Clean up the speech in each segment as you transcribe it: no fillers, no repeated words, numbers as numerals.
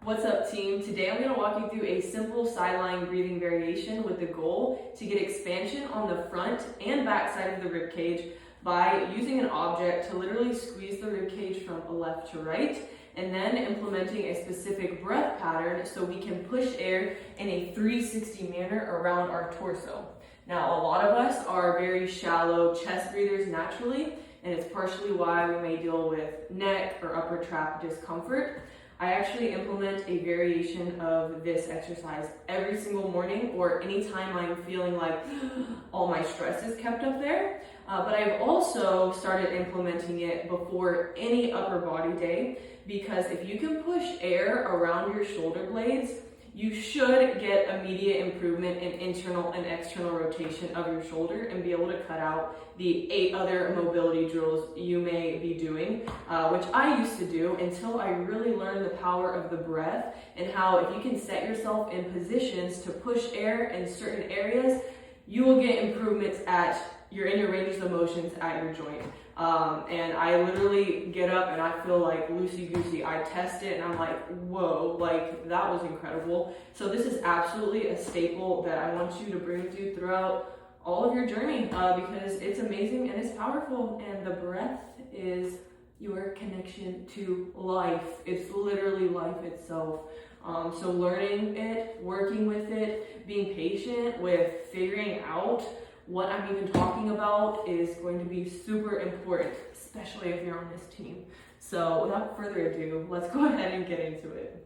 What's up, team? Today I'm going to walk you through a simple sidelying breathing variation with the goal to get expansion on the front and back side of the rib cage by using an object to literally squeeze the rib cage from left to right, and then implementing a specific breath pattern so we can push air in a 360 manner around our torso. Now, a lot of us are very shallow chest breathers naturally, and it's partially why we may deal with neck or upper trap discomfort. I actually implement a variation of this exercise every single morning or anytime I'm feeling like all my stress is kept up there. But I've also started implementing it before any upper body day, because if you can push air around your shoulder blades, you should get immediate improvement in internal and external rotation of your shoulder and be able to cut out the 8 other mobility drills you may be doing, which I used to do until I really learned the power of the breath and how if you can set yourself in positions to push air in certain areas, you will get improvements you're in your ranges of motions at your joint. And I literally get up and I feel like loosey-goosey. I test it and I'm like, whoa, like that was incredible. So this is absolutely a staple that I want you to bring with you throughout all of your journey, because it's amazing and it's powerful, and the breath is your connection to life. It's literally life itself. So learning it, working with it, being patient with figuring out what I'm even talking about is going to be super important, especially if you're on this team. So without further ado, let's go ahead and get into it.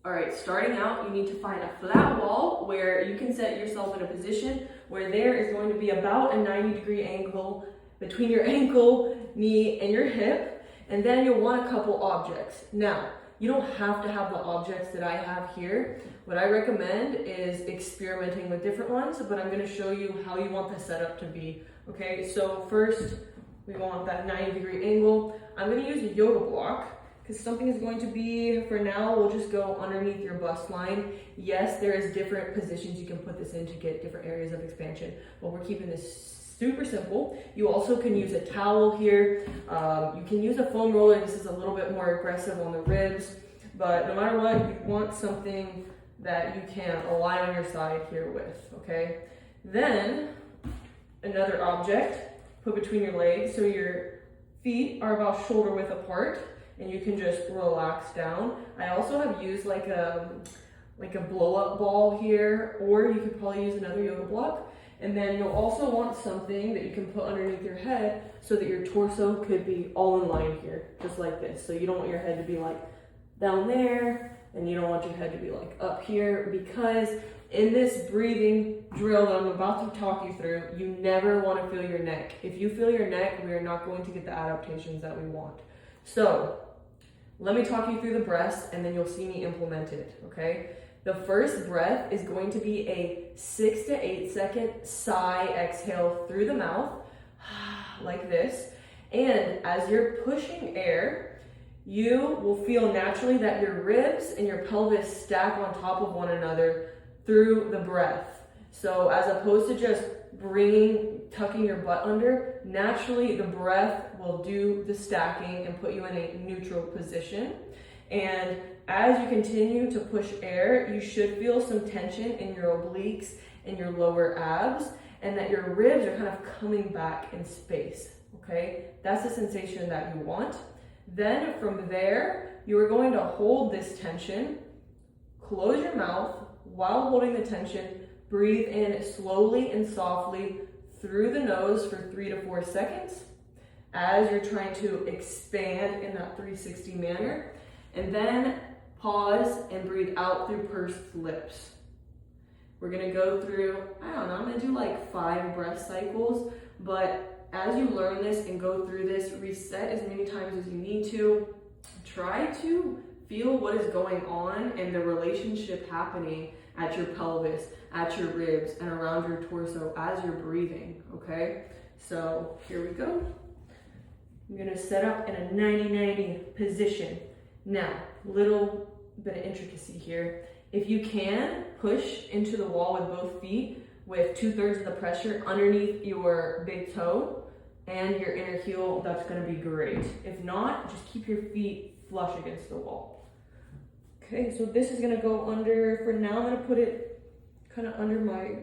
All right, starting out, you need to find a flat wall where you can set yourself in a position where there is going to be about a 90-degree angle between your ankle, knee, and your hip. And then you'll want a couple objects. Now, you don't have to have the objects that I have here. What I recommend is experimenting with different ones, but I'm going to show you how you want the setup to be. Okay, so first we want that 90-degree angle. I'm going to use a yoga block because something is going to be, for now, we'll just go underneath your bust line. Yes, there is different positions you can put this in to get different areas of expansion, but we're keeping this super simple. You also can use a towel here. You can use a foam roller. This is a little bit more aggressive on the ribs, but no matter what, you want something that you can align on your side here with, okay? Then, another object, put between your legs so your feet are about shoulder width apart, and you can just relax down. I also have used like a blow-up ball here, or you could probably use another yoga block. And then you'll also want something that you can put underneath your head so that your torso could be all in line here, just like this. So you don't want your head to be like down there, and you don't want your head to be like up here, because in this breathing drill that I'm about to talk you through, you never want to feel your neck. If you feel your neck, we are not going to get the adaptations that we want. So let me talk you through the breaths, and then you'll see me implement it, okay? The first breath is going to be a 6 to 8 second sigh exhale through the mouth, like this. And as you're pushing air, you will feel naturally that your ribs and your pelvis stack on top of one another through the breath. So as opposed to just tucking your butt under, naturally the breath will do the stacking and put you in a neutral position. And as you continue to push air, you should feel some tension in your obliques and your lower abs, and that your ribs are kind of coming back in space, okay? That's the sensation that you want. Then from there, you are going to hold this tension, close your mouth while holding the tension, breathe in slowly and softly through the nose for 3 to 4 seconds as you're trying to expand in that 360 manner. And then pause and breathe out through pursed lips. We're gonna go through, I'm gonna do like 5 breath cycles, but as you learn this and go through this, reset as many times as you need to. Try to feel what is going on and the relationship happening at your pelvis, at your ribs, and around your torso as you're breathing, okay? So here we go. I'm gonna set up in a 90-90 position. Now, little bit of intricacy here. If you can, push into the wall with both feet with 2/3 of the pressure underneath your big toe and your inner heel, that's gonna be great. If not, just keep your feet flush against the wall. Okay, so this is gonna go under, for now I'm gonna put it kind of under my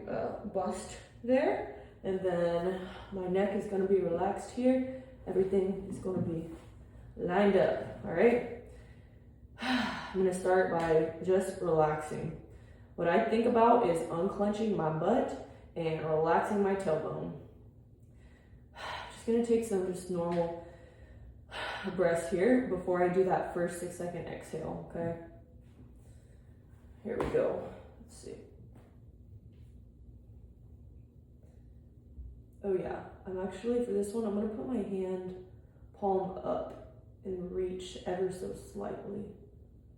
bust there. And then my neck is gonna be relaxed here. Everything is gonna be lined up, all right? I'm gonna start by just relaxing. What I think about is unclenching my butt and relaxing my tailbone. Just gonna take some just normal breaths here before I do that first 6-second exhale, okay? Here we go. Let's see. Oh yeah, I'm actually, for this one, I'm gonna put my hand palm up and reach ever so slightly.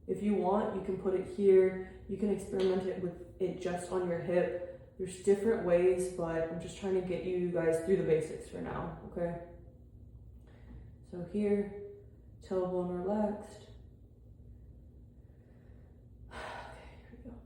If you want, you can put it here. You can experiment it with it just on your hip. There's different ways, but I'm just trying to get you guys through the basics for now, okay? So here, tailbone relaxed. Okay, here we go.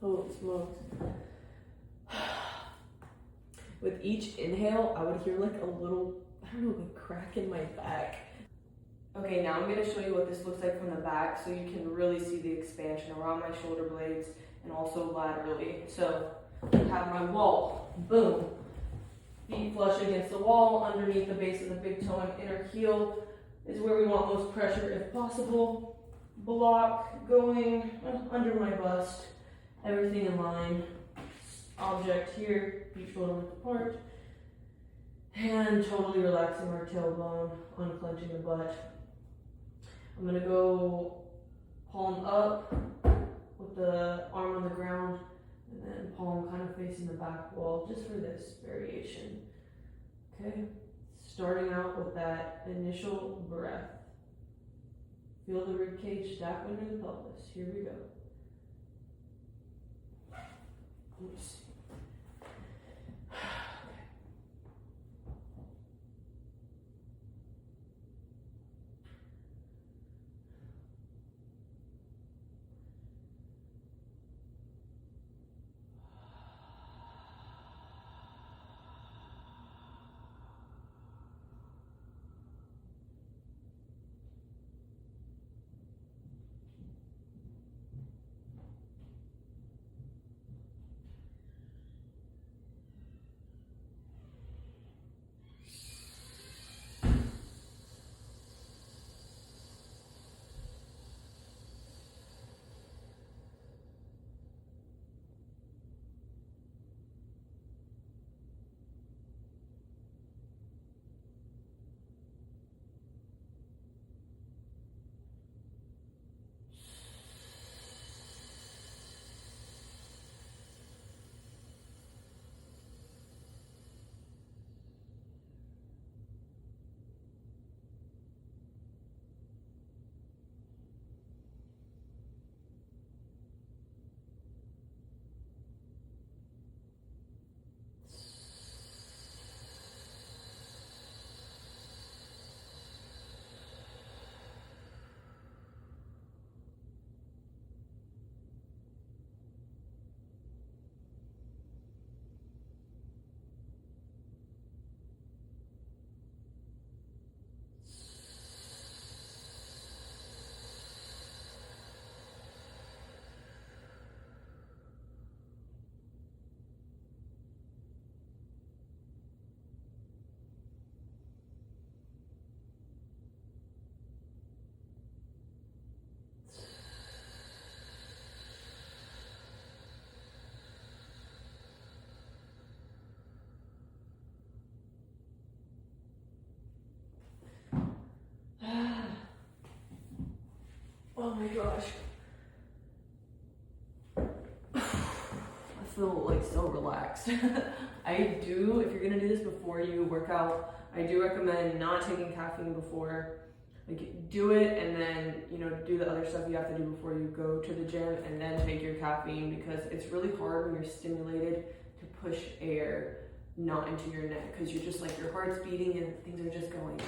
Holy smokes. With each inhale, I would hear like a little, I don't know, like crack in my back. Okay, now I'm gonna show you what this looks like from the back so you can really see the expansion around my shoulder blades and also laterally. So I have my wall, boom. Feet flush against the wall, underneath the base of the big toe and inner heel is where we want most pressure if possible. Block going under my bust. Everything in line. Object here, feet shoulder width apart. And totally relaxing our tailbone, unclenching the butt. I'm gonna go palm up with the arm on the ground and then palm kind of facing the back wall just for this variation. Okay, starting out with that initial breath. Feel the rib cage stack under the pelvis. Here we go. Let me see. my gosh. I feel like so relaxed. I do, if you're gonna do this before you work out, I do recommend not taking caffeine before. Like, do it and then, you know, do the other stuff you have to do before you go to the gym, and then take your caffeine, because it's really hard when you're stimulated to push air not into your neck, because you're just like, your heart's beating and things are just going